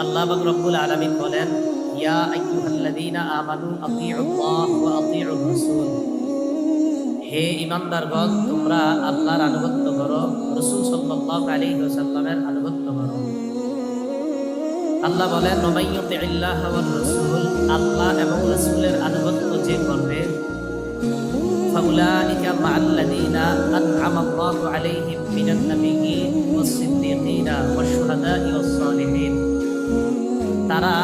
আল্লাহ পাক রব্বুল আলামিন বলেন, ইয়া আইয়ুহাল্লাযীনা আমানু আতিউল্লাহ ওয়া আতিউর রাসূল, হে ঈমানদারগণ, তোমরা আল্লাহর আনুগত্য করো, রাসূল সাল্লাল্লাহু আলাইহি ওয়াসাল্লামের আনুগত্য করো। আল্লাহ বলেন, ওয়া ইউতিইল্লাহ ওয়ার রাসূল, আল্লাহ এবং রাসূলের আনুগত্য যে করবে, ফাউলাইকা মাআল্লাযীনা আন'আমা আল্লাহু আলাইহিম মিনান নাবিয়্যিন ওয়াস সিদ্দীকিনা ওয়াশ শুহাদা'i ওয়াস সালিহিন, তারা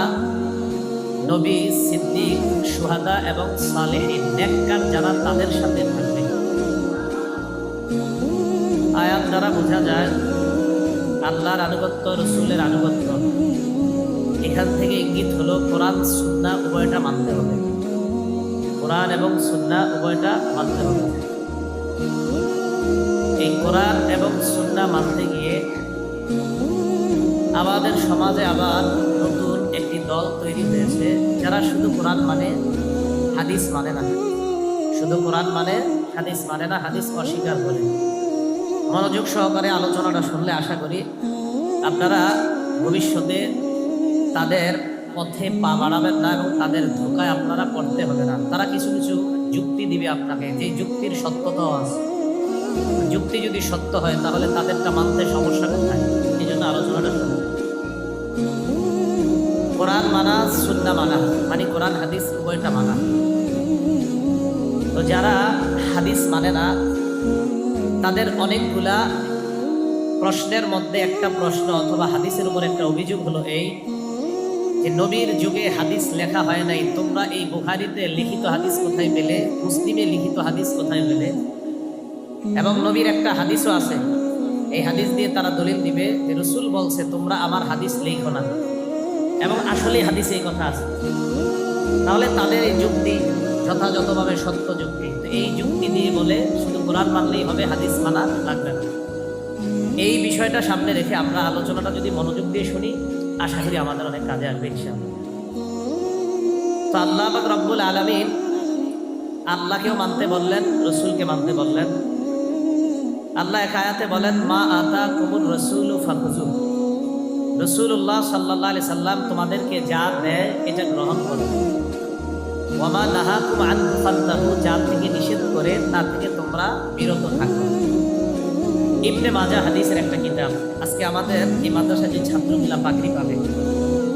নবী, সিদ্দিক, শুহাদা এবং সালেহিন নেককার যারা তাদের সাথে থাকবে। আয়াত দ্বারা বোঝা যায় আল্লাহর আনুগত্য, রাসূলের আনুগত্য। এখান থেকে ইঙ্গিত হলো কোরআন সুন্নাহ উভয়টা মানতে হবে। কোরআন এবং সুন্নাহ উভয়টা মানতে হবে। এই কোরআন এবং সুন্নাহ মানতে গিয়ে আমাদের সমাজে আবার নতুন একটি দল তৈরি হয়েছে, যারা শুধু কোরআন মানে, হাদিস মানে না। শুধু কোরআন মানে, হাদিস মানে না, হাদিস অস্বীকার করে। মনোযোগ সহকারে আলোচনাটা শুনলে আশা করি আপনারা ভবিষ্যতে তাদের পথে পা বাড়াবেন না এবং তাদের ধোকায় আপনারা পড়তে হবে না। তারা কিছু কিছু যুক্তি দিবে আপনাকে, যে যুক্তির সত্যতাও আছে। যুক্তি যদি সত্য হয় তাহলে তাদেরটা মানতে সমস্যা কোথায়? এই জন্য আলোচনাটা শুনুন। কোরআন মানা, সুন্নাহ মানা, মানে কোরআন হাদিস উভয়টা মানা। তো যারা হাদিস মানে না, তাদের অনেকগুলা প্রশ্নের মধ্যে একটা প্রশ্ন অথবা হাদিসের উপর একটা অভিযোগ হলো এই যে, নবীর যুগে হাদিস লেখা হয় নাই, তোমরা এই বুখারীতে লিখিত হাদিস কোথায় পেলে? মুসলিমে লিখিত হাদিস কোথায় পেলে? এবং নবীর একটা হাদিসও আছে, এই হাদিস দিয়ে তারা দলিল দিবে যে রাসূল বলছে তোমরা আমার হাদিস লেখো না, এবং আসলে হাদিসে এই কথা আছে। তাহলে তাদের এই যুক্তি যথাযথভাবে সত্য যুক্তি। তো এই যুক্তি দিয়ে বলে শুধু কোরআন মানলেই হবে, হাদিস মানা লাগবে না। এই বিষয়টা সামনে রেখে আমরা আলোচনাটা যদি মনোযোগ দিয়ে শুনি, আশা করি আমাদের অনেক কাজে আসবে ইনশাআল্লাহ। তো আল্লাহ পাক রব্বুল আলামিন আল্লাহকেও মানতে বললেন, রাসূলকে মানতে বললেন। আল্লাহ এক আয়াতে বলেন, মা আতাকুমুর রাসূলু ফাখুযু, রাসূলুল্লাহ সাল্লাল্লাহু আলাইহি সাল্লাম তোমাদেরকে যা দেয় এটা গ্রহণ করো। ওয়া মা নাহাকুম আনহু ফান্তাহু, যা থেকে নিষেধ করে তার থেকে তোমরা বিরত থাকো। ইবনে মাজাহ হাদিসের একটা কিতাব। আজকে আমাদের এই মাদ্রাসায় যে ছাত্রগুলা পাগড়ি পাবে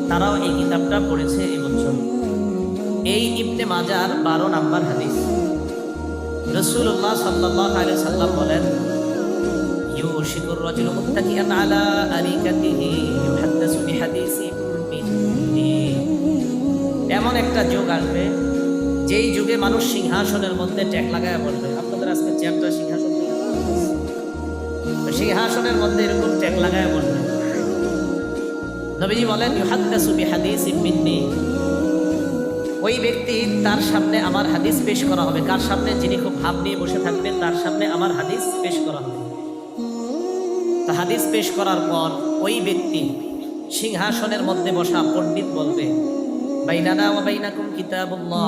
তারাও এই কিতাবটা পড়েছে এবছর। এই ইবনে মাজাহর 12 নাম্বার হাদিস। রাসূলুল্লাহ সাল্লাল্লাহু আলাইহি সাল্লাম বলেন, ইউশিকুর রাজুলু মুত্তাকিয়ান আলা আরিকাতিহি ইউহাদ্দিসু বিহাদিসিন মিন্নি, এমন একটা যুগ আসবে যেই যুগে মানুষ সিংহাসনের মধ্যে ট্যাক লাগায় বলবে। আপনাদের আজকে চেয়ারটা সিংহাসন, সিংহাসনের মধ্যে এরকম ট্যাগ লাগায় বলবে। নবীজি বলেন, ইউহাদ্দিসু বিহাদিসিন মিন্নি, ওই ব্যক্তি তার সামনে আমার হাদিস পেশ করা হবে। কার সামনে? যিনি খুব ভাব নিয়ে বসে থাকবেন তার সামনে আমার হাদিস পেশ করা হবে। তো হাদিস পেশ করার পর ওই ব্যক্তি, সিংহাসনের মধ্যে বসা পণ্ডিত বলবে, বাইনানা ওয়া বাইনাকুম কিতাবুল্লাহ,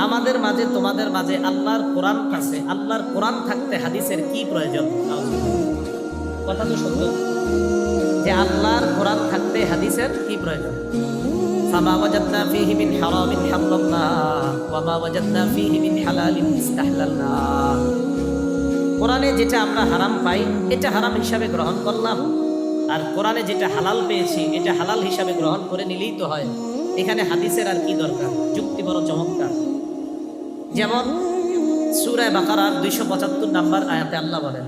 আমাদের মাঝে তোমাদের মাঝে আল্লাহর কোরআন আছে, আল্লাহর কোরআন থাকতে হাদিসের কি প্রয়োজন? কথা তো সত্য যে আল্লাহর কোরআন থাকতে হাদিসের কি প্রয়োজন? ফামা ওয়াজাদনা ফীহি মিন হারামিন হারামনা ওয়া মা ওয়াজাদনা ফীহি মিন হালালিন ইস্তাহলালনা, কোরআনে যেটা আমরা হারাম পাই এটা হারাম হিসাবে গ্রহণ করলাম, আর কোরআনে যেটা হালাল পেয়েছি এটা হালাল হিসাবে গ্রহণ করে নিলেই তো হয়। এখানে হাদিসের আর কি দরকার? যুক্তি বড় চমৎকার। যেমন সূরা বাকারার 275 নাম্বার আয়াতে আল্লাহ বলেন,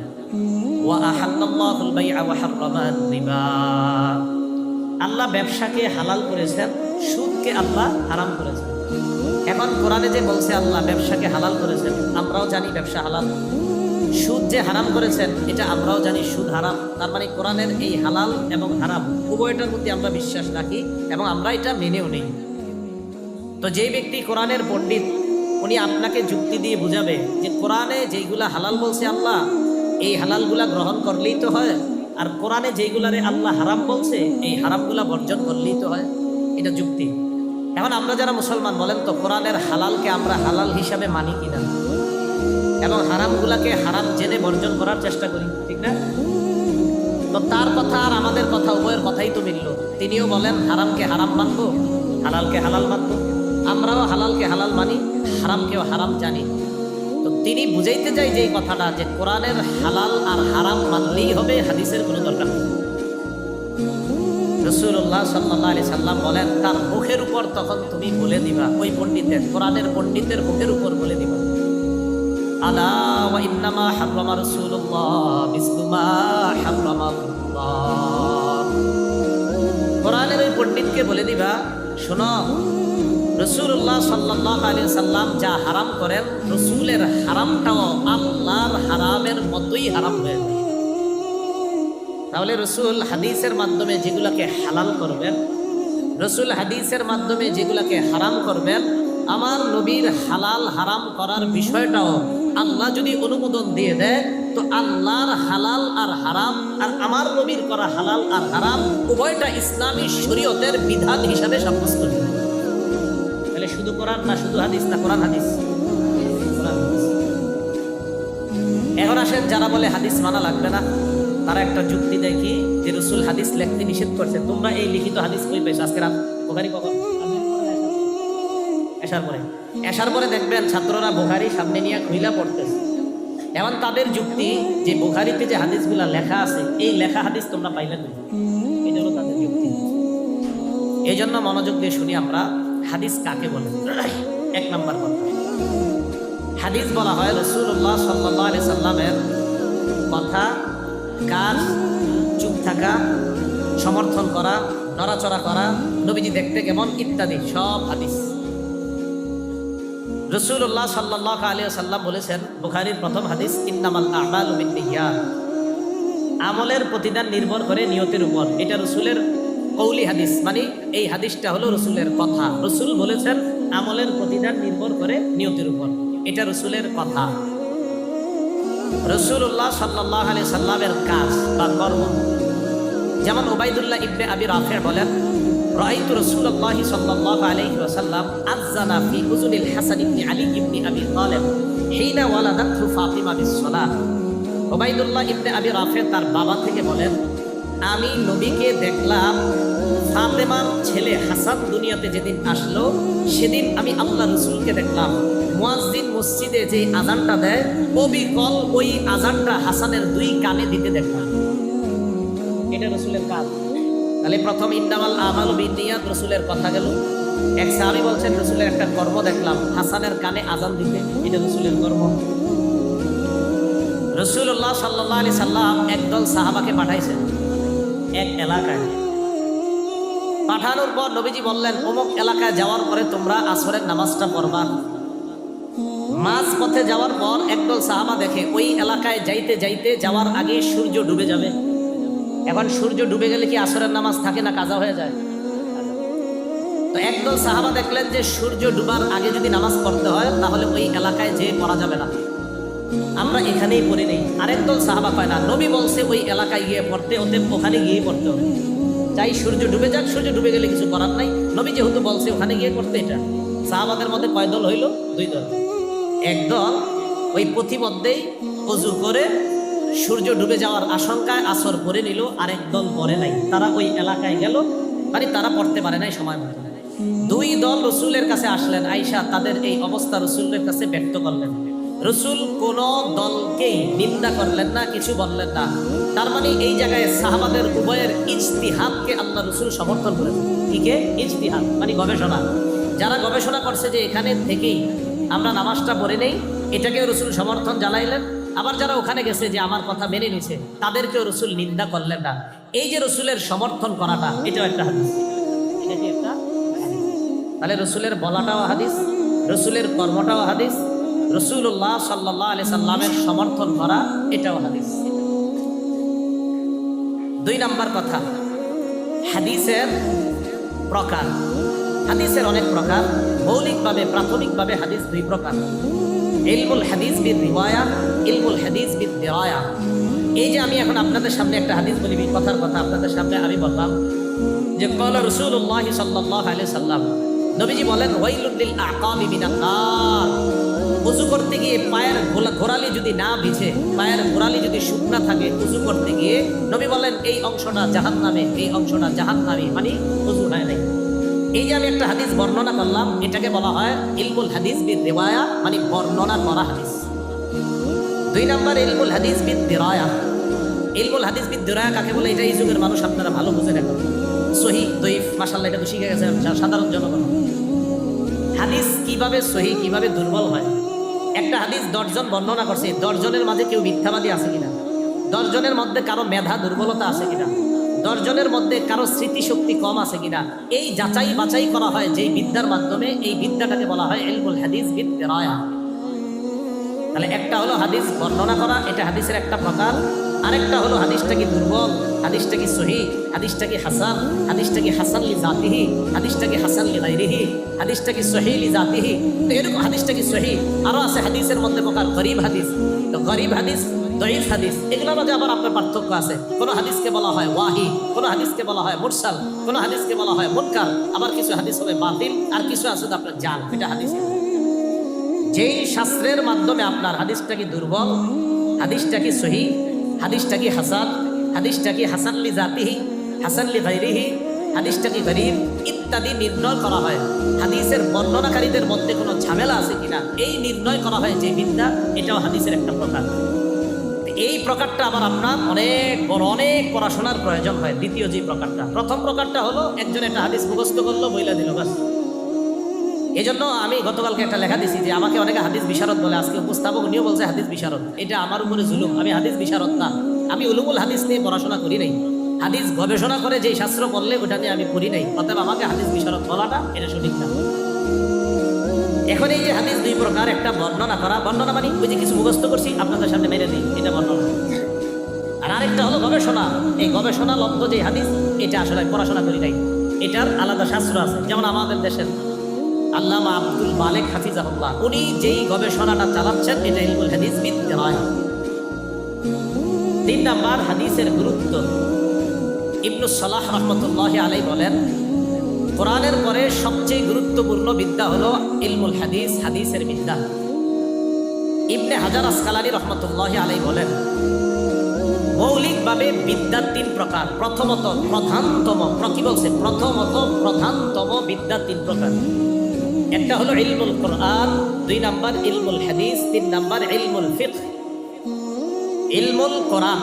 ওয়া আহাল্লাল্লাহুল বাই'a ওয়া হাররামান রিবা, আল্লাহ ব্যবসাকে হালাল করেছেন, সুদকে আল্লাহ হারাম করেছেন। এখন কোরআনে যে বলছে আল্লাহ ব্যবসাকে হালাল করেছেন, আমরাও জানি ব্যবসা হালাল। সুদ যে হারাম করেছেন এটা আমরাও জানি সুদ হারাম। তার মানে কোরআনের এই হালাল এবং হারাম উভয়টার প্রতি আমরা বিশ্বাস রাখি এবং আমরা এটা মেনেও নেই। তো যেই ব্যক্তি কোরআনের পণ্ডিত, উনি আপনাকে যুক্তি দিয়ে বুঝাবে যে কোরআনে যেইগুলা হালাল বলছে আল্লাহ, এই হালালগুলা গ্রহণ করলেই তো হয়, আর কোরআনে যেইগুলারে আল্লাহ হারাম বলছে এই হারামগুলা বর্জন করলেই তো হয়। এটা যুক্তি। এখন আমরা যারা মুসলমান বলেন তো, কোরআনের হালালকে আমরা হালাল হিসাবে মানি কিনা এবং হারামগুলাকে হারাম জেনে বর্জন করার চেষ্টা করি, ঠিক না? তো তার কথা আর আমাদের কথা উভয়ের কথাই তো মিলল। তিনিও বলেন হারামকে হারাম মানবো, হালালকে হালাল মানবো। আমরাও হালালকে হালাল মানি, হারামকেও হারাম জানি। তো তিনি বুঝাইতে চাই যে এই কথাটা, যে কোরআনের হালাল আর হারাম মানলেই হবে, হাদিসের কোনো দরকার নেই। রাসূলুল্লাহ সাল্লাল্লাহু আলাইহি সাল্লাম বলেন, তার মুখের উপর তখন তুমি বলে দিবা, ওই পণ্ডিতের, কোরআনের পণ্ডিতের মুখের উপর বলে দিবা, আলা ওয়া ইন্নামা হারামা রাসূলুল্লাহ মিসলু মা হারামাল্লাহ। কোরআনের ওই পণ্ডিতকে বলে দিবা, শোনো, রাসূলুল্লাহ সাল্লাল্লাহু আলাইহি সাল্লাম যা হারাম করেন, রাসূলের হারামটাও আল্লাহর হারামের মতোই হারাম হয়ে যায়। তাহলে রসুল হাদিসের মাধ্যমে যেগুলাকে হালাল করবেন, রসুল হাদিসের মাধ্যমে যেগুলাকে হারাম করবেন, আমার নবীর হালাল হারাম করার বিষয়টাও আল্লাহ যদি অনুমোদন দিয়ে দেয়, তো আল্লাহর হালাল আর হারাম আর আমার নবীর করা হালাল আর হারাম উভয়টা ইসলামী শরীয়তের বিধান হিসাবে সাব্যস্ত হবে। তাহলে শুধু কোরআন না শুধু হাদিস, না কোরআন হাদিস? কোরআন হাদিস। এখন আসেন যারা বলে হাদিস মানা লাগবে না, তারা একটা যুক্তি দেয় কি, যে রসুল হাদিস লিখতে নিষেধ করছে। তোমরা এই লিখিত হাদিস কই পেয়েছো? আজকে রাত বুখারী কখন? এশার পরে দেখবেন ছাত্ররা বুখারী সামনে নিয়ে খুইলা পড়তেছে। এখন তাদের যুক্তি যে বুখারীতে যে হাদিসগুলা লেখা আছে, এই লেখা হাদিস তোমরা পাইলে না, এই জন্য তাদের যুক্তি। এই জন্য মনোযোগ দিয়ে শুনি আমরা, হাদিস কাকে বলে। এক নম্বর কথা, হাদিস বলা হয় রাসূলুল্লাহ সাল্লাল্লাহু আলাইহি সাল্লামের কথা, কাজ, চুপ থাকা, সমর্থন করা, নড়াচড়া করা, নবীজি দেখতে কেমন ইত্যাদি সব হাদিস। রাসূলুল্লাহ সাল্লাল্লাহু আলাইহি সাল্লাম বলেছেন, বুখারীর প্রথম হাদিস, ইন্নামাল আ'মালু বিন্নিয়াত, আমলের প্রতিদান নির্ভর করে নিয়তের উপর। এটা রাসূলের কওলি হাদিস, মানে এই হাদিসটা হলো রাসূলের কথা। রাসূল বলেছেন আমলের প্রতিদান নির্ভর করে নিয়তের উপর, এটা রাসূলের কথা। রাসূলুল্লাহ সাল্লাল্লাহু আলাইহি সাল্লামের কাজ বা কর্ম, যেমন উবাইদুল্লাহ ইবনে আবি রাফি বলেন, রাআইতু রাসূলুল্লাহ সাল্লাল্লাহু আলাইহি ওয়াসাল্লাম আযানা ফি উযুনিল হাসান ইবনে আলী ইবনে আবি তালিব হিনা ওয়ালাদাতহু ফাতিমা বিস-সালাহ। উবাইদুল্লাহ ইবনে আবি রাফি তার বাবা থেকে বলেন, আমি নবীকে দেখলাম, ফাতেমার ছেলে হাসান দুনিয়াতে যেদিন আসলো, সেদিন আমি আল্লাহ রাসূলকে দেখলাম মুয়াজ্জিন মসজিদে যে আযানটা দেয়, অবিকল ওই আযানটা হাসানের দুই কানে দিতে দেখলাম। এটা রাসূলের কাজ। তাহলে প্রথম ইন্নামাল আমালু বিন্নিয়াত, রাসূলের কথা গেল। এক সাহাবী বলছেন, রাসূলের একটা কর্ম দেখলাম, হাসানের কানে আযান দিতে, এটা রাসূলের কর্ম। রাসূলুল্লাহ সাল্লাল্লাহু আলাইহি সাল্লাম একদল সাহাবাকে পাঠাইছেন এক এলাকায়। পাঠানোর পর নবীজি বললেন, অমুক এলাকায় যাওয়ার পরে তোমরা আসরের নামাজটা পড়বা। মাঝ পথে যাওয়ার পর একদল সাহাবা দেখে ওই এলাকায় যাইতে যাইতে যাওয়ার আগে সূর্য ডুবে যাবে। এখন সূর্য ডুবে গেলে কি আসরের নামাজ থাকে না কাজা হয়ে যায়? তো একদল সাহাবা দেখলেন যে সূর্য ডুবার আগে যদি নামাজ পড়তে হয়, তাহলে ওই এলাকায় যেয়ে পড়া যাবে না, আমরা এখানেই পড়ে নেই। আরেকদল সাহাবা কয় না, নবী বলছে ওই এলাকায় গিয়ে পড়তে, অতএব ওখানে গিয়ে পড়তে হবে। চাই সূর্য ডুবে যাক, সূর্য ডুবে গেলে কিছু করার নাই, নবী যেহেতু বলছে ওখানে গিয়ে করতে। এটা সাহাবাদের মধ্যে কয় দল হইল? দুই দল। একদল ওই পথিমধ্যেই ওযু করে সূর্য ডুবে যাওয়ার আশঙ্কায় আসর পড়ে নিল, আরেক দল পড়ে নাই, তারা ওই এলাকায় গেল, মানে তারা পড়তে পারে নাই সময় মতো। দুই দল রসুলের কাছে আসলেন, আয়েশা তাদের এই অবস্থা রসুলের কাছে ব্যক্ত করলেন। রসুল কোন দলকেই নিন্দা করলেন না, কিছু বললেন না। তার মানে এই জায়গায় সাহাবাদের উভয়ের ইজতিহাদকে আল্লাহ রসুল সমর্থন করেছেন। ঠিকই, ইজতিহাদ মানে গবেষণা। যারা গবেষণা করছে যে এখানে থেকেই আমরা নামাজটা পড়ে নেই, এটাকেও রসুল সমর্থন জানাইলেন। আবার যারা ওখানে গেছে যে আমার কথা মেনে নিছে, তাদেরকেও রসুল নিন্দা করলেন না। এই যে রসুলের সমর্থন করাটা, এটাও একটা হাদিস। এটা কি একটা হাদিস? তাহলে রসুলের বলাটাও হাদিস, রসুলের কর্মটাও হাদিস, রাসূলুল্লাহ সাল্লাল্লাহু আলাইহি সাল্লামের সমর্থন করা এটাও হাদিস। দুই নাম্বার কথা, হাদিসের প্রকার। হাদিসের অনেক প্রকার। মৌলিকভাবে প্রাথমিকভাবে হাদিস দুই প্রকার, ইলমুল হাদিস বির রিওয়ায়া, ইলমুল হাদিস বিদ দিরায়া। এই যে আমি এখন আপনাদের সামনে একটা হাদিস বলি, কথার কথা আপনাদের সামনে আমি বললাম যে ক্বালা রাসূলুল্লাহ সাল্লাল্লাহু আলাইহি সাল্লাম, নবীজি বলেন ওয়াইলুল লিল আকাবি মিনান নার, উজু করতে গিয়ে পায়ের গোড়ালি যদি না ভিজে, পায়ের গোড়ালি যদি শুকনা থাকে, উজু করতে গিয়ে নবী বলেন এই অংশটা জাহান্নামে, এই অংশটা জাহান্নামী, মানে উজু হয় নাই। এই যে আমি একটা হাদিস বর্ণনা করলাম, এটাকে বলা হয় ইলমুল হাদিস বিদ রিওয়ায়া, মানে বর্ণনা করা হাদিস। 2 নাম্বার ইলমুল হাদিস বিদ দিরায়া। ইলমুল হাদিস বিদ দিরায়া কাকে বলে, এটা এই যুগের মানুষ আপনারা ভালো বুঝেন এখন। সহিহ দঈফ মাশাআল্লাহ এটা তো শিখে গেছে সাধারণ জনগণ। হাদিস কিভাবে সহিহ কিভাবে দুর্বল হয়। একটা হাদিস 10 জন বর্ণনা করছে, 10 জনের মাঝে কেউ মিথ্যাবাদী আছে কিনা, 10 জনের মধ্যে কারো মেধা দুর্বলতা আছে কিনা, 10 জনের মধ্যে কারো স্মৃতিশক্তি কম আছে কিনা, এই যাচাই বাছাই করা হয় যেই বিদ্যার মাধ্যমে, এই বিদ্যাটাকে বলা হয় ইলমুল হাদিস বিদ দিরায়া। তাহলে একটা হলো হাদিস বর্ণনা করা, এটা হাদিসের একটা প্রকার। আরেকটা হলো হাদিসটা কি দুর্বল, হাদিসটা কি সহিহ, হাদিসটা কি হাসান, হাদিসটা কি হাসান লি জাতিহি, হাদিসটা কি হাসান লি গায়রিহি, হাদিসটা কি সহিহ লি জাতিহি। তো এরকম হাদিসটা কি সহিহ। আরো আছে হাদিসের মধ্যে প্রকার গরীব হাদিস। তো গরীব হাদিস, দঈফ হাদিস, এগুলোর মধ্যে আবার আপনার পার্থক্য আছে। কোন হাদিসকে বলা হয় ওয়াহি, কোন হাদিসকে বলা হয় মুরসাল, কোন হাদিসকে বলা হয় মুনকার, আবার কিছু হাদিস হবে বাতিল, আর কিছু আছে আপনার জাল। এটা হাদিস। যেই শাস্ত্রের মাধ্যমে আপনার হাদিসটা কি দুর্বল, হাদিসটা কি সহিহ, হাদিসটা কি হাসান, হাদিসটা কি হাসান লি জাতিহি, হাসান লি গায়রিহি, হাদিসটা কি গরীব ইত্যাদি নির্ণয় করা হয়। হাদিসের বর্ণনাকারীদের মধ্যে কোনো ঝামেলা আছে কিনা এই নির্ণয় করা হয় যে বিদ্যা, এটাও হাদিসের একটা প্রকার। এই প্রকারটা আবার আপনার অনেক বড়, অনেক পড়াশোনার প্রয়োজন হয়। দ্বিতীয় যে প্রকারটা, প্রথম প্রকারটা হলো একজন একটা হাদিস মুখস্থ করলো, বইলা দিল বাস। এই জন্য আমি গতকালকে একটা লেখা দিছি যে আমাকে অনেকে হাদিস বিশারদ বলে, আজকে উপস্থাপক উনিও বলছে হাদিস বিশারদ। এটা আমার উপরে জুলুম। আমি হাদিস বিশারদ না, আমি উলুমুল হাদিস নিয়ে পড়াশোনা করি নাই। হাদিস গবেষণা করে যেই শাস্ত্র বললে ওটা নিয়ে আমি পড়ি নাই, অতএব আমাকে হাদিস বিশারদ বলাটা এটা সঠিক না। এখন এই যে হাদিস 2 প্রকার, একটা বর্ণনা করা, বর্ণনা মানে ওই যে কিছু মুখস্থ করছি আপনাদের সামনে মেরে দিই, এটা বর্ণনা। আর আরেকটা হলো গবেষণা। এই গবেষণা লব্ধ যে হাদিস, এটা আসলে পড়াশোনা করি নাই, এটার আলাদা শাস্ত্র আছে। যেমন আমাদের দেশের আল্লামা আব্দুল মালিক হাফিজাহুল্লাহ, উনি যেই গবেষণাটা চালাচ্ছেন, এটা ইলমুল হাদিস বিদ দিরায়া। 3 নাম্বার হাদিসের গুরুত্ব। ইবনু সালাহ রাহমাতুল্লাহি আলাইহি বলেন, কোরআনের পরে সবচেয়ে গুরুত্বপূর্ণ বিদ্যা হলো ইলমুল হাদিস, হাদিসের বিদ্যা। ইবনে হাজার আসকালানী রাহমাতুল্লাহি আলাইহি বলেন, মৌলিকভাবে বিদ্যার 3 প্রকার। প্রথমত প্রধানতম, কি বলছে, প্রথমত প্রধানতম বিদ্যা 3 প্রকার। একটা হলো ইলমুল কোরআন, 2 নাম্বার ইলমুল হাদিস, 3 নাম্বার ইলমুল ফিকহ। ইলমুল কোরআন,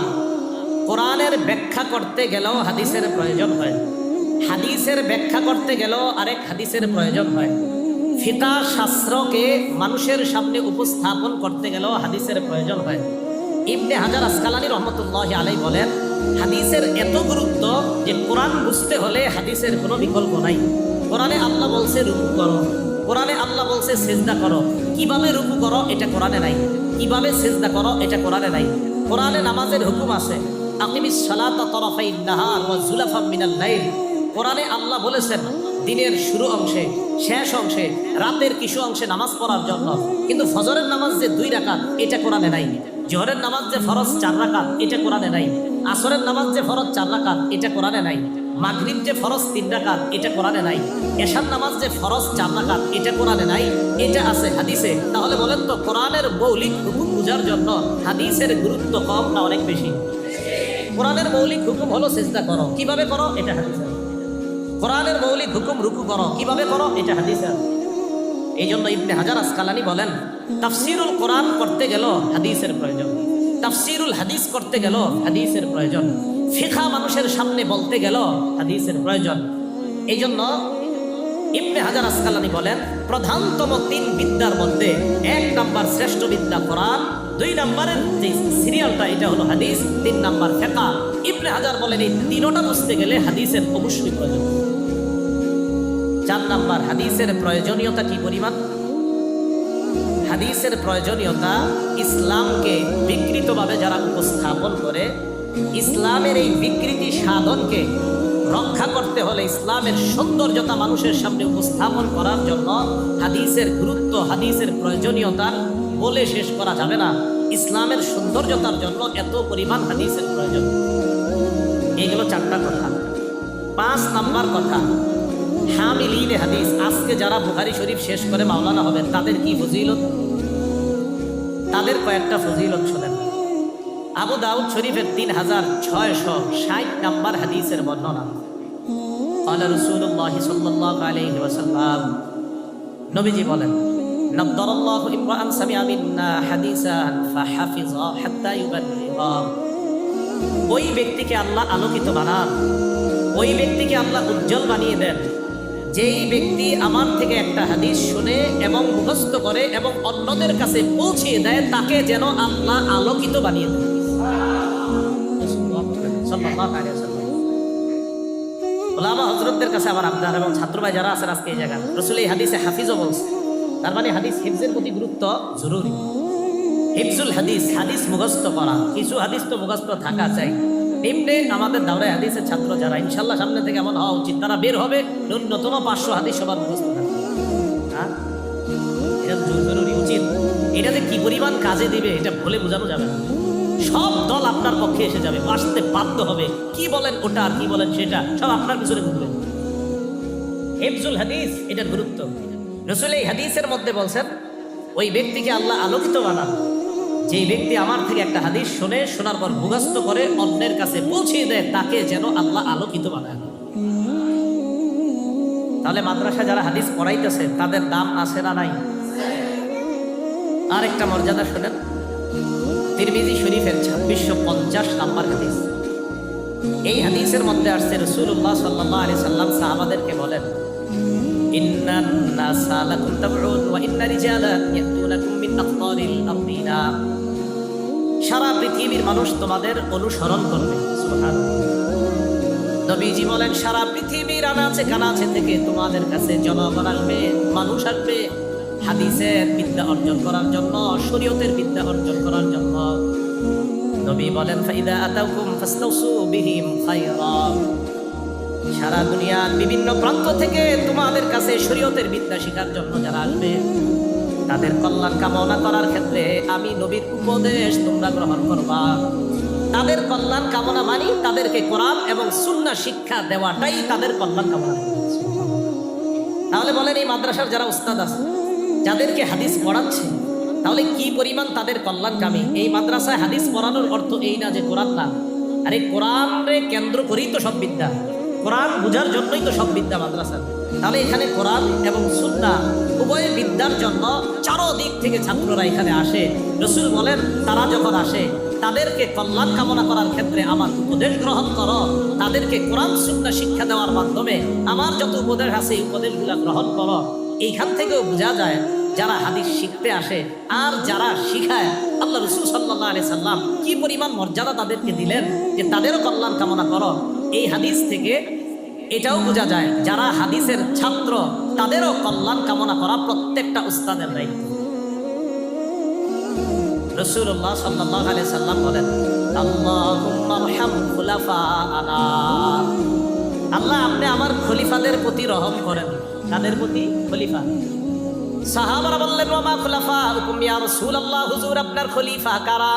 কোরআনের ব্যাখ্যা করতে গেলেও হাদিসের প্রয়োজন হয়, হাদিসের ব্যাখ্যা করতে গেলেও আরেক হাদিসের প্রয়োজন হয়। ফিকহ শাস্ত্রকে মানুষের সামনে উপস্থাপন করতে গেলেও হাদিসের প্রয়োজন হয়। ইবনে হাজার আসকালানী রাহমাতুল্লাহি আলাইহি বলেন, হাদিসের এত গুরুত্ব যে কোরআন বুঝতে হলে হাদিসের কোনো বিকল্প নাই। কোরআনে আল্লাহ বলছে রুকু করো, কোরআনে আল্লাহ বলছে সিজদা করো, কিভাবে রুকু করো এটা কোরআনে নাই, কিভাবে সিজদা করো এটা কোরআনে নাই। কোরআনে নামাজের হুকুম আছে, আকিমিস সালাতা তরফাইন নাহার ওয়া যুলাফাম মিনাল লাইল। কোরআনে আল্লাহ বলেছেন দিনের শুরু অংশে, শেষ অংশে, রাতের কিছু অংশে নামাজ পড়ার জন্য। কিন্তু ফজরের নামাজ যে 2 রাকাত এটা কোরআনে নাই, জোহরের নামাজ যে ফরজ 4 রাকাত এটা কোরআনে নাই, আসরের নামাজ যে ফরজ 4 রাকাত এটা কোরআনে নাই, মাগরিব যে ফরজ 3 রাকাত এটা কোরআনে নাই, এশার নামাজ যে ফরজ 4 রাকাত এটা কোরআনে নাই, এটা আছে হাদিসে। তাহলে বলেন তো কোরআনের মৌলিক হুকুম বোঝার জন্য হাদিসের গুরুত্ব কম না অনেক বেশি? কোরআনের মৌলিক হুকুম হলো সিজদা করো, কিভাবে করো এটা হাদিসে। কোরআনের মৌলিক হুকুম রুকু করো, কিভাবে করো এটা হাদিসে। এই জন্য ইবনে হাজার আসকালানী বলেন, তাফসিরুল কোরআন করতে গেল হাদিসের প্রয়োজন, তাফসিরুল হাদিস করতে গেল হাদিসের প্রয়োজন, ফিকহ মানুষের সামনে বলতে গেল হাদিসের প্রয়োজন। এই জন্য ইবনে হাজার আসকালানী বলেন, প্রধানতম 3 বিদ্যার মধ্যে 1 নাম্বার শ্রেষ্ঠ বিদ্যা কোরআন, 2 নাম্বারের যে সিরিয়ালটা এটা হলো হাদিস, 3 নাম্বার ফিকহ। ইবনে হাজার বলেন এই 3টা বুঝতে গেলে হাদিসের অবশ্যই প্রয়োজন। 4 নাম্বার হাদিসের প্রয়োজনীয়তা কি পরিমাণ? হাদিসের প্রয়োজনীয়তা ইসলামকে বিকৃতভাবে যারা উপস্থাপন করে, ইসলামের এই বিকৃতি সাধনকে রক্ষা করতে হলে, ইসলামের সৌন্দর্যতা মানুষের সামনে উপস্থাপন করার জন্য হাদিসের গুরুত্ব, হাদিসের প্রয়োজনীয়তা বলে শেষ করা যাবে না। ইসলামের সৌন্দর্যতার জন্য এত পরিমাণ হাদিসের প্রয়োজন। এগুলো 4টা কথা। 5 নাম্বার কথা, হামিলিনে হাদিস। আজকে যারা বুখারী শরীফ শেষ করে মাওলানা হবেন তাদের কি ফজিলত, তাদের কয়েকটা ফজিলত শোনেন। আবু দাউদ শরীফের 3660 নাম্বার হাদিসের বর্ণনা। قال رسول الله صلى الله عليه وسلم, নবীজি বলেন, নাদ্দারাল্লাহু ইমরাআন সামিআ মিন্না হাদিসান ফাহাফিযা হাত্তা ইউবাল্লিগা। ওই ব্যক্তিকে আল্লাহ আলোকিত বানান, ওই ব্যক্তিকে আল্লাহ উজ্জ্বল বানিয়ে দেন যেই ব্যক্তি আমার থেকে একটা হাদিস শুনে এবং মুখস্থ করে এবং অন্যদের কাছে পৌঁছে দেয়, তাকে যেন আল্লাহ আলোকিত বানিয়ে দেন। সাল্লাল্লাহু আলাইহি ওয়াসাল্লাম। ওলামা হযরতদের কাছে আবার আপনার এবং ছাত্র ভাই যারা আছেন আজকে এই জায়গায়, রাসূল এই হাদিসে হাফিজও বলছে। তার মানে হাদিস হিফজের প্রতি গুরুত্ব জরুরি। হিফজুল হাদিস, হাদিস মুখস্থ করা, কিছু হাদিস তো মুখস্থ থাকা চাই। এমনি আমাদের দাওরায়ে হাদিসের ছাত্র যারা, ইনশাআল্লাহ সামনে থেকে এমন হওয়া উচিত, তারা বের হবে ন্যূনতম 500 হাদিস সবার মুখস্থ থাকবে। হ্যাঁ, এটা জরুরি, উচিত। এটা যে কি পরিমাণ কাজে দিবে এটা বলে বোঝানো যাবে না। সব দল আপনার পক্ষে এসে যাবে, আসতে বাধ্য হবে। কি বলেন ওটা আর কি বলেন সেটা, সব আপনার পিছনে ঘুরবে। হিফজুল হাদিস, এটার গুরুত্ব। রাসূল এই হাদিসের মধ্যে বলছেন, ওই ব্যক্তিকে আল্লাহ আলোকিত বানান যেই ব্যক্তি আমার থেকে একটা হাদিস শুনে, শোনার পর মুখস্থ করে অন্যের কাছে পৌঁছে দেয়, তাকে যেন আল্লাহ আলোকিত বানায়। তাহলে মাদ্রাসা যারা হাদিস পড়াইতেছে তাদের দাম আছে না নাই? আর একটা মর্যাদা শুনেন, তিরমিজি শরীফের 2650 নাম্বার হাদিস। এই হাদিসের মধ্যে আসছে রাসূলুল্লাহ সাল্লাল্লাহু আলাইহি সাল্লাম সাহাবাদেরকে বলেন, ইন্নান নাসা লাকুম তাবউন ওয়া ইন্না রিজালান ইয়াতুনাকুম মিন আখতারিল আরদিনা। সারা পৃথিবীর মানুষ তোমাদের অনুসরণ করবে। সুবহানাল্লাহ। নবীজি বলেন, সারা পৃথিবীর আনাচে কানাচে থেকে তোমাদের কাছে জনগণ আসবে, মানুষ আসবে হাদিসের বিদ্যা অর্জন করার জন্য, শরীয়তের বিদ্যা অর্জন করার জন্য। নবী বলেন, ফাইদা আতাকুম ফাস্তাউসু বিহিম খায়রা। সারা দুনিয়ার বিভিন্ন প্রান্ত থেকে তোমাদের কাছে শরীয়তের বিদ্যা শেখার জন্য যারা আসবে, তাদের কল্যাণ কামনা করার ক্ষেত্রে আমি নবীর উপদেশ তোমরা গ্রহণ করবা। তাদের কল্যাণ কামনা মানি তাদেরকে কোরআন এবং সুন্নাহ শিক্ষা দেওয়াটাই তাদের কল্যাণ কামনা। তাহলে বলেন, এই মাদ্রাসার যারা উস্তাদ আছে, যাদেরকে হাদিস পড়াচ্ছে, তাহলে কি পরিমাণ তাদের কল্যাণকামী। এই মাদ্রাসায় হাদিস পড়ানোর অর্থ এই না যে কোরআন না, আরে কোরআনরে কেন্দ্র করেই তো সব বিদ্যা, কোরআন বোঝার জন্যই তো সব বিদ্যা মাদ্রাসা। তাহলে এখানে কোরআন এবং সুন্নাহ উভয় বিদ্যার জন্য চারদিক থেকে ছাত্ররা এখানে আসে। রাসূল বলেন, তারা যখন আসে তাদেরকে কল্যাণ কামনা করার ক্ষেত্রে আমার উপদেশ গ্রহণ করো, তাদেরকে কোরআন সুন্নাহ শিক্ষা দেওয়ার মাধ্যমে আমার যত উপদেশ আছে এই উপদেশগুলো গ্রহণ করো। এইখান থেকেও বোঝা যায় যারা হাদিস শিখতে আসে আর যারা শিখায়, আল্লাহ রাসূল সাল্লাল্লাহু আলাইহি সাল্লাম কি পরিমাণ মর্যাদা তাদেরকে দিলেন যে তাদেরও কল্যাণ কামনা করো। এই হাদিস থেকে এটাও বোঝা যায় যারা হাদিসের ছাত্র তাদেরও কল্যাণ কামনা করা প্রত্যেকটা উস্তাদের দায়িত্ব। রাসূলুল্লাহ সাল্লাল্লাহু আলাইহি সাল্লাম বলেন, আল্লাহুম্মা আরহাম খুলাফানা। আল্লাহ, আপনি আমার খলিফাদের প্রতি রহম করেন। তাদের প্রতি? খলিফা। সাহাবারা বললেন, ওয়া মা খুলাফাউকুম ইয়া রাসূলুল্লাহ, হুজুর আপনার খলিফা কারা?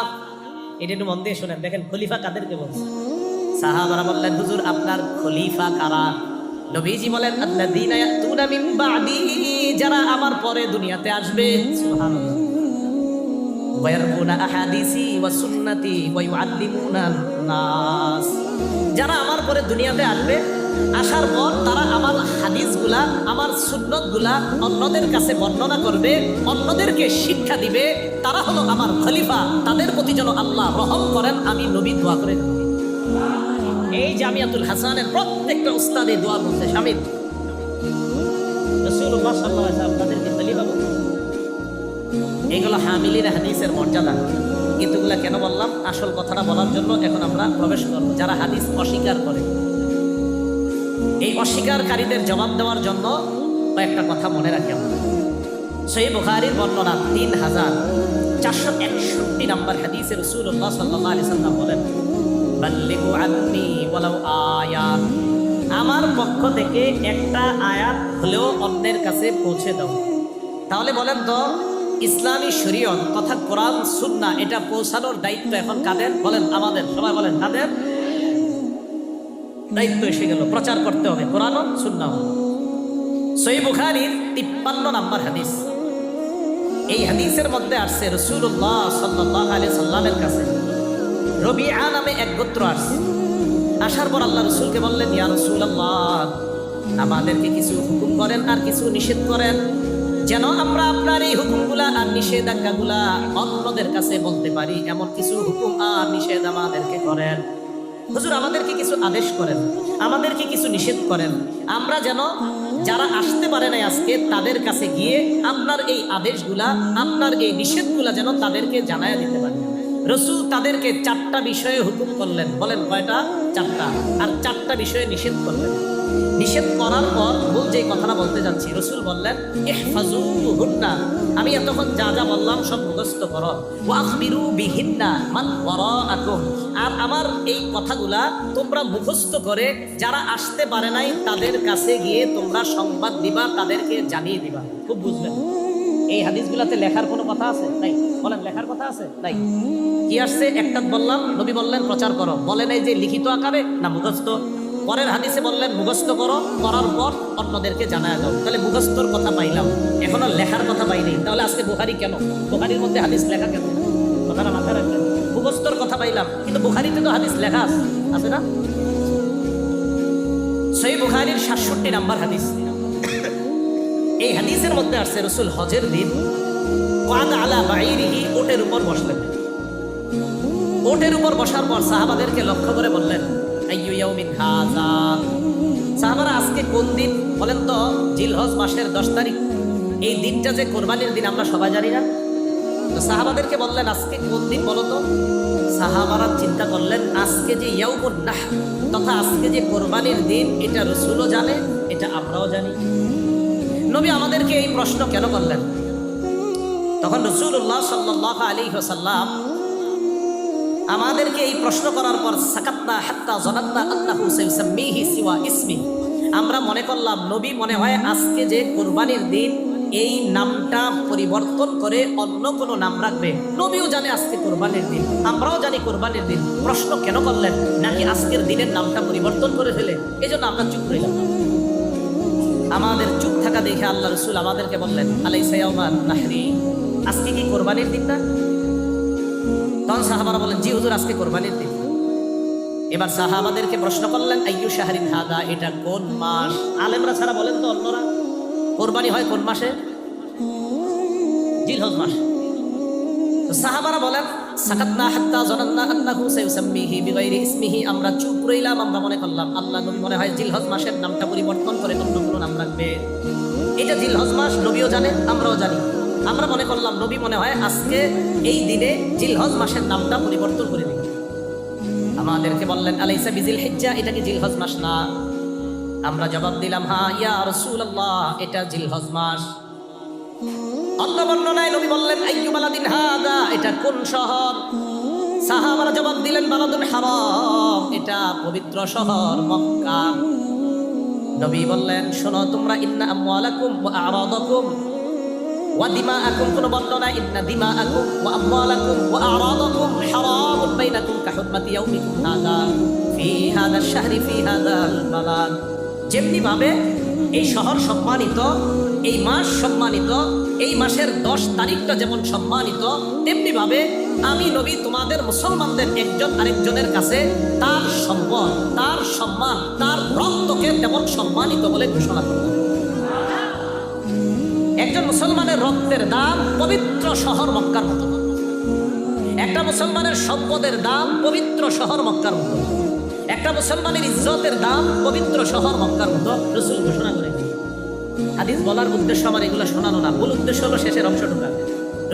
এটা একটু মন দিয়ে শুনেন, দেখেন খলিফা কাদেরকে বলছে। সাহাবারা বললেন, হুজুর আপনার খলিফা কারা? নবীজি বলেন, আল্লাযীনা ইয়াতুনা মিন বা'দি, যারা আমার পরে দুনিয়াতে আসবে। সুবহানাল্লাহ। ওয়া ইয়ারবুনা আহাদিসি ওয়া সুন্নতি ওয়া ইউআল্লিমুনা নাস, যারা আমার পরে দুনিয়াতে আসবে, আসার পর তারা আমার হাদিসগুলা, আমার সুন্নতগুলা অন্যদের কাছে বর্ণনা করবে, অন্যদেরকে শিক্ষা দিবে। তারা হলো আমার খলিফা। তাদের প্রতি যেন আল্লাহ রহম করেন, আমি নবী দোয়া করে। এই জামিয়াতুল হাসানের প্রত্যেকটা উস্তাদে দোয়ার মধ্যে শামিল। রাসূলুল্লাহ সাল্লাল্লাহু আলাইহি ওয়াসাল্লাম তাদেরকে খলিফা বলেন। এইগুলো হামিলিন হাদিসের মর্যাদা। কিন্তু এগুলা কেন বললাম? আসল কথাটা বলার জন্য এখন আমরা প্রবেশ করব। যারা হাদিস অস্বীকার করে, এই অস্বীকারীদের জবাব দেওয়ার জন্য কয়েকটা কথা মনে রাখি আমরা। সহিহ বুখারীর বর্ণনা 3461 নাম্বার হাদিসে রাসূলুল্লাহ সাল্লাল্লাহু আলাইহি ওয়াসাল্লাম বলেন, বাল্লিগু আন্নী ওয়ালাউ আয়াত, আমার পক্ষ থেকে একটা আয়াত হলেও অন্যের কাছে পৌঁছে দাও। তাহলে বলেন তো, ইসলামী শরীয়ত তথা কোরআন সুন্নাহ এটা পৌঁছানোর দায়িত্ব এখন কাদের? বলেন আমাদের। সবাই বলেন কাদের দায়িত্ব এসে গেল? প্রচার করতে হবে কোরআন ও সুন্নাহ। সহিহ বুখারীর 53 নাম্বার হাদিস। এই হাদিসের মধ্যে আসছে রাসূলুল্লাহ সাল্লাল্লাহু আলাইহি সাল্লামের কাছে রবিআ নামে এক গোত্র আসছে। আসার পর আল্লাহ রসুলকে বললেন, ইয়া রাসূলুল্লাহ, আমাদেরকে কিছু হুকুম করেন আর কিছু নিষেধ করেন, যেন আমরা আপনার এই হুকুমগুলা আর নিষেধাজ্ঞাগুলা অন্যদের কাছে বলতে পারি। এমন কিছু হুকুম আর নিষেধ আমাদেরকে করেন। হুজুর, আমাদেরকে কিছু আদেশ করেন, আমাদেরকে কিছু নিষেধ করেন, আমরা যেন যারা আসতে পারে নাই আজকে তাদের কাছে গিয়ে আপনার এই আদেশগুলা, আপনার এই নিষেধগুলা যেন তাদেরকে জানায় দিতে পারি। রসুল তাদেরকে 4টা বিষয়ে হুকুম করলেন। বলেন কয়টা? 4টা। আর 4টা বিষয়ে নিষেধ করলেন। নিষেধ করার পর মূল যে কথাটা বলতে যাচ্ছি, রসুল বললেন, ইহফাজুহুন্না, আমি এতক্ষণ যা যা বললাম সব মুখস্থ করো। ওয়াখবিরু বিহিন্না মান ওয়ারাআকুম, আর আমার এই কথাগুলা তোমরা মুখস্থ করে যারা আসতে পারে নাই তাদের কাছে গিয়ে তোমরা সংবাদ দিবা, তাদেরকে জানিয়ে দিবা। খুব বুঝবেন, এই হাদিসগুলাতে লেখার কোনো কথা আছে? নাই। বলেন, লেখার কথা আছে? নাই। কি আসছে? একটা বললাম, নবী বললেন প্রচার করো। বলেন এই যে লিখিত আকারে না মুখস্থ? পরের হাদিসে বললেন মুখস্থ করো, করার পর অন্যদেরকে জানায় দাও। তাহলে মুখস্থর কথা পাইলাম, এখনো লেখার কথা পাইনি। তাহলে আজকে বুখারী কেন? বুখারীর মধ্যে হাদিস লেখা কেন? কথাটা মাথায় রাখবেন। মুখস্থর কথা পাইলাম, কিন্তু বুখারীতে তো হাদিস লেখা আছে না? সহিহ বুখারীর ৬৭ নাম্বার হাদিস। এই হাদিসের মধ্যে আসছে রসুল হজের দিন ওয়াদা আলা বাইরিহি, ওটের উপর বসলেন। ওটের উপর বসার পর সাহাবাদেরকে লক্ষ্য করে বললেন, আইয়ু ইয়াউমিন হাযা, সাহাবারা আজকে কোন দিন বলেন তো? জিলহজ মাসের 10 তারিখ। এই দিনটা যে কোরবানির দিন আমরা সবাই জানি না? তো সাহাবাদেরকে বললেন আজকে কোন দিন বলো তো? সাহাবারা চিন্তা করলেন আজকে যে ইয়াউমুন নাহর, তথা আজকে যে কোরবানির দিন, এটা রসুলও জানে, এটা আমরাও জানি। নবী আমাদেরকে এই প্রশ্ন কেন করলেন? তখন রাসূলুল্লাহ সাল্লাল্লাহু আলাইহি ওয়াসাল্লাম আমাদেরকে এই প্রশ্ন করার পর সাকাতনা হাত্তা যানান্না আন্নাহু সাইসাম্মিহি সিওয়া ইসমি, আমরা মনে করলাম নবী মনে হয় আজকে যে কোরবানির দিন এই নামটা পরিবর্তন করে অন্য কোনো নাম রাখবে। নবীও জানে আজকে কোরবানির দিন, আমরাও জানি কোরবানির দিন। প্রশ্ন কেন করলেন? নাকি আজকের দিনের নামটা পরিবর্তন করে ফেলে? এই জন্য আমরা চুপ রইলাম। আমাদের চুপ থাকা দেখে আল্লাহ রসুল আমাদেরকে বললেন, আলাইসা ইয়াউমান নাহরি, আজকে কি কোরবানির দিন না? তখন সাহাবারা বলেন, জি হুজুর, আজকে কোরবানির দিন। এবার সাহাবাদেরকে প্রশ্ন করলেন, আইয়ু শাহরিন হাদা, এটা কোন মাস? আলেমরা ছাড়া বলেন তো অন্যরা, কোরবানি হয় কোন মাসে? জিলহজ মাস। সাহাবারা বলেন, সাকাতনা হাত্তা যানান্না আন্নাহু সাইসাম্মিহি বিগাইরি ইসমিহি, আমরা চুপ রইলাম, আমরা মনে করলাম আল্লাহ নবী মনে হয় জিলহজ মাসের নামটা পরিবর্তন করে অন্য কোনো নাম রাখবে। এটা জিলহজ মাস, নবীও জানে, আমরাও জানি। আমরা মনে করলাম নবী মনে হয় আজকে এই দিনে জিলহজ মাসের নামটা পরিবর্তন করে দিবে। আমাদেরকে বললেন, আলাইসা বিজিল হিজ্জা, এটা কি জিলহজ মাস না? আমরা জবাব দিলাম, হ্যাঁ ইয়া রাসূলুল্লাহ, এটা জিলহজ মাস। অন্য বর্ণনায় নবী বললেন, আইয়ু বালাদিন হাদা, এটা কোন শহর? সাহাবারা জবাব দিলেন, বালাদুল হারাম, এটা পবিত্র শহর মক্কা। নবী বললেন, শোনো তোমরা, ইন্না আমওয়ালাকুম ওয়া আরাদাকুম ওয়া দিমাআকুম, কোন বর্ণনা ইন্না দিমাআকুম ওয়া আমওয়ালাকুম ওয়া আরাদাকুম হারামুন বাইনাকুম কাহুরমাতি ইয়াউমিকুম হাদা ফি হাদা আশ-শাহরি ফি হাদাল বালাদ। যেমনি ভাবে এই শহর সম্মানিত, এই মাস সম্মানিত, এই মাসের 10 তারিখটা যেমন সম্মানিত, তেমনি ভাবে আমি নবী তোমাদের মুসলমানদের একজন আরেকজনের কাছে তার সম্পদ, তার সম্মান, তার রক্তকে তেমন সম্মানিত বলে ঘোষণা করলাম। একজন মুসলমানের রক্তের দাম পবিত্র শহর মক্কার মতো, একটা মুসলমানের সম্পদের দাম পবিত্র শহর মক্কার মতো, একটা মুসলমানের ইজ্জতের দাম পবিত্র শহর মক্কার মতো রাসূল ঘোষণা করে। হাদিস বলার উদ্দেশ্য আমার এগুলো শোনানো না, মূল উদ্দেশ্য হলো শেষের অংশটুকু।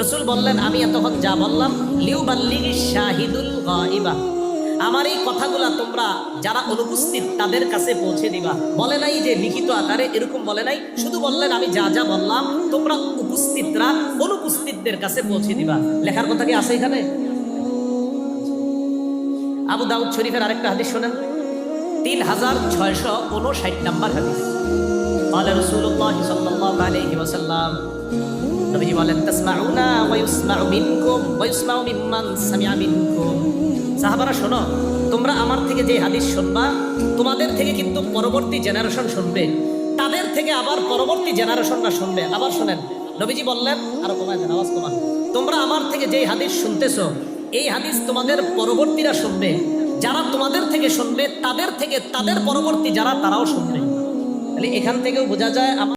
রাসূল বললেন, আমি এতক্ষণ যা বললাম, লিউবাল্লিগিশ শাহিদুল গায়বা, আমার এই কথাগুলা তোমরা যারা অনুপস্থিত তাদের কাছে পৌঁছে দিবা। বলে নাই যে লিখিত আকারে, এরকম বলে নাই, শুধু বললেন আমি যা যা বললাম তোমরা উপস্থিতরা অনুপস্থিতদের কাছে পৌঁছে দিবা। লেখার কথা কি আছে এখানে? আবু দাউদ শরীফের আরেকটা হাদিস শোনেন, 3659 নাম্বার হাদিস। قال رسول الله صلى الله عليه وسلم, নবী বলেন, তাসমাউনা ওয়া ইউসমাউ মিনকুম ওয়া ইউসমাউ মিম্মান সামিআ মিনকুম। সাহাবারা শোনো, তোমরা আমার থেকে যে হাদিস শুনবা, তোমাদের থেকে কিন্তু পরবর্তী জেনারেশন শুনবে, তাদের থেকে আবার পরবর্তী জেনারেশনরা শুনবে। আবার শোনেন, নবীজি বললেন, আরো কমায় দেন, আওয়াজ কমান, তোমরা আমার থেকে যেই হাদিস শুনতেছো এই হাদিস তোমাদের পরবর্তীরা শুনবে, যারা তোমাদের থেকে শুনবে তাদের থেকে তাদের পরবর্তী যারা তারাও শুনবে। তাহলে এখান থেকেও বোঝা যায়